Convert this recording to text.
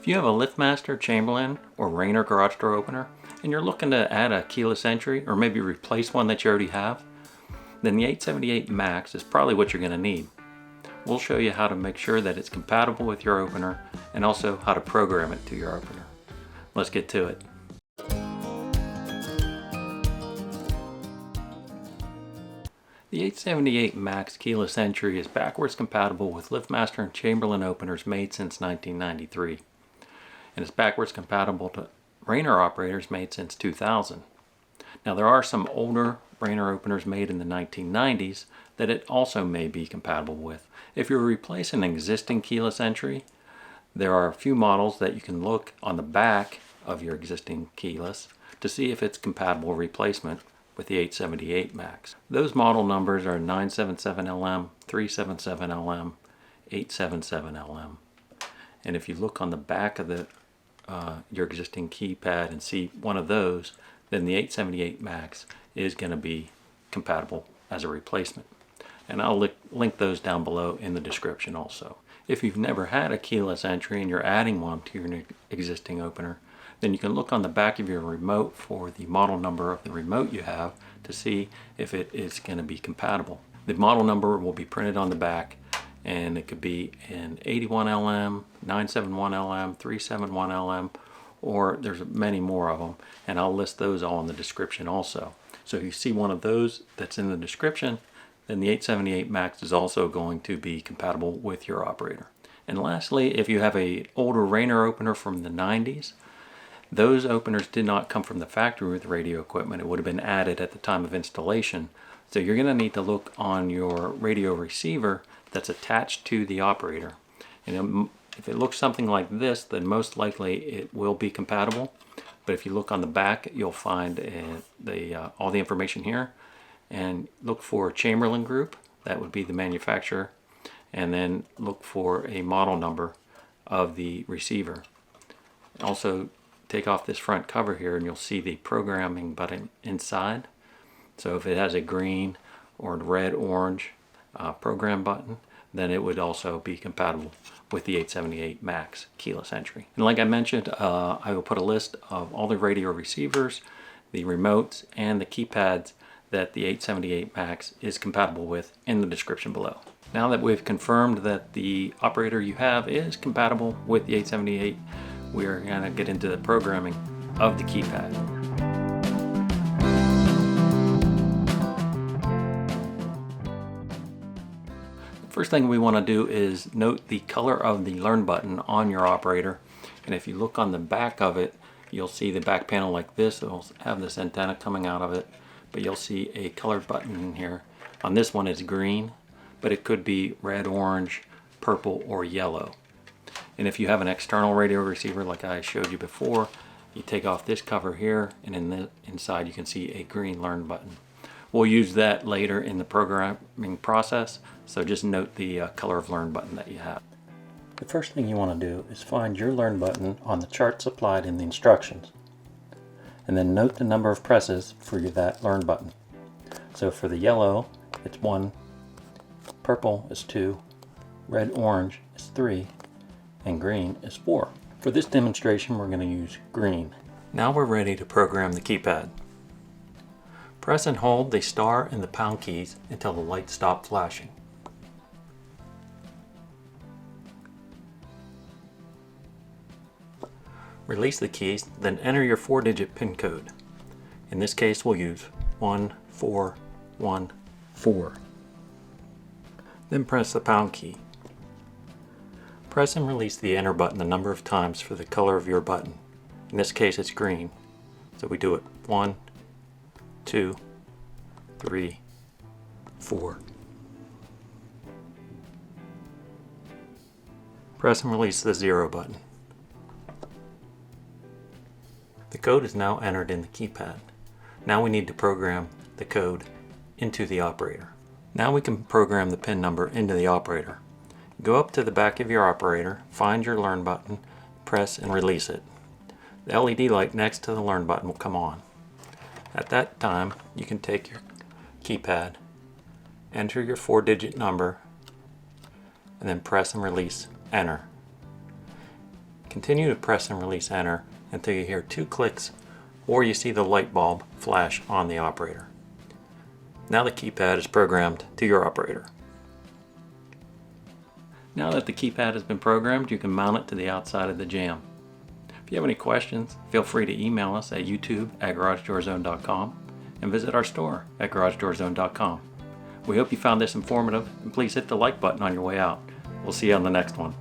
If you have a Liftmaster, Chamberlain, or Raynor garage door opener, and you're looking to add a keyless entry, or maybe replace one that you already have, then the 878 Max is probably what you're going to need. We'll show you how to make sure that it's compatible with your opener, and also how to program it to your opener. Let's get to it. The 878 Max keyless entry is backwards compatible with Liftmaster and Chamberlain openers made since 1993. And it's backwards compatible to Raynor operators made since 2000. Now there are some older Raynor openers made in the 1990s that it also may be compatible with. If you're replacing an existing keyless entry, there are a few models that you can look on the back of your existing keyless to see if it's compatible replacement with the 878 Max. Those model numbers are 977LM, 377LM, 877LM. And if you look on the back of the your existing keypad and see one of those, then the 878 Max is going to be compatible as a replacement. And I'll link those down below in the description also. If you've never had a keyless entry and you're adding one to your existing opener, then you can look on the back of your remote for the model number of the remote you have to see if it is going to be compatible. The model number will be printed on the back, and it could be an 81LM, 971LM, 371LM, or there's many more of them, and I'll list those all in the description also. So if you see one of those that's in the description, then the 878 Max is also going to be compatible with your operator. And lastly, if you have an older Raynor opener from the 90s, those openers did not come from the factory with radio equipment. It would have been added at the time of installation. So you're going to need to look on your radio receiver that's attached to the operator. And if it looks something like this, then most likely it will be compatible. But if you look on the back, you'll find all the information here. And look for Chamberlain Group, that would be the manufacturer. And then look for a model number of the receiver. Also, take off this front cover here and you'll see the programming button inside. So if it has a green or red orange program button, then it would also be compatible with the 878 Max keyless entry. And like I mentioned, I will put a list of all the radio receivers, the remotes, and the keypads that the 878 Max is compatible with in the description below. Now that we've confirmed that the operator you have is compatible with the 878, we are going to get into the programming of the keypad. The first thing we want to do is note the color of the learn button on your operator. And if you look on the back of it, you'll see the back panel like this. It'll have this antenna coming out of it, but you'll see a colored button in here. On this one it's green, but it could be red, orange, purple, or yellow. And if you have an external radio receiver like I showed you before, you take off this cover here, and in the inside you can see a green learn button. We'll use that later in the programming process, so just note the color of learn button that you have. The first thing you want to do is find your learn button on the chart supplied in the instructions, and then note the number of presses for that learn button. So for the yellow, it's 1, purple is 2, red orange is 3, and green is 4. For this demonstration, we're going to use green. Now we're ready to program the keypad. Press and hold the star and the pound keys until the lights stop flashing. Release the keys, then enter your 4-digit PIN code. In this case, we'll use 1414. Then press the pound key. Press and release the enter button a number of times for the color of your button. In this case, it's green. So we do it 1, 2, 3, 4. Press and release the 0 button. The code is now entered in the keypad. Now we need to program the code into the operator. Now we can program the PIN number into the operator. Go up to the back of your operator, find your learn button, press and release it. The LED light next to the learn button will come on. At that time, you can take your keypad, enter your 4-digit number, and then press and release enter. Continue to press and release enter until you hear 2 clicks or you see the light bulb flash on the operator. Now the keypad is programmed to your operator. Now that the keypad has been programmed, you can mount it to the outside of the jamb. If you have any questions, feel free to email us at youtube@garagedoorzone.com and visit our store at garagedooorzone.com. We hope you found this informative, and please hit the like button on your way out. We'll see you on the next one.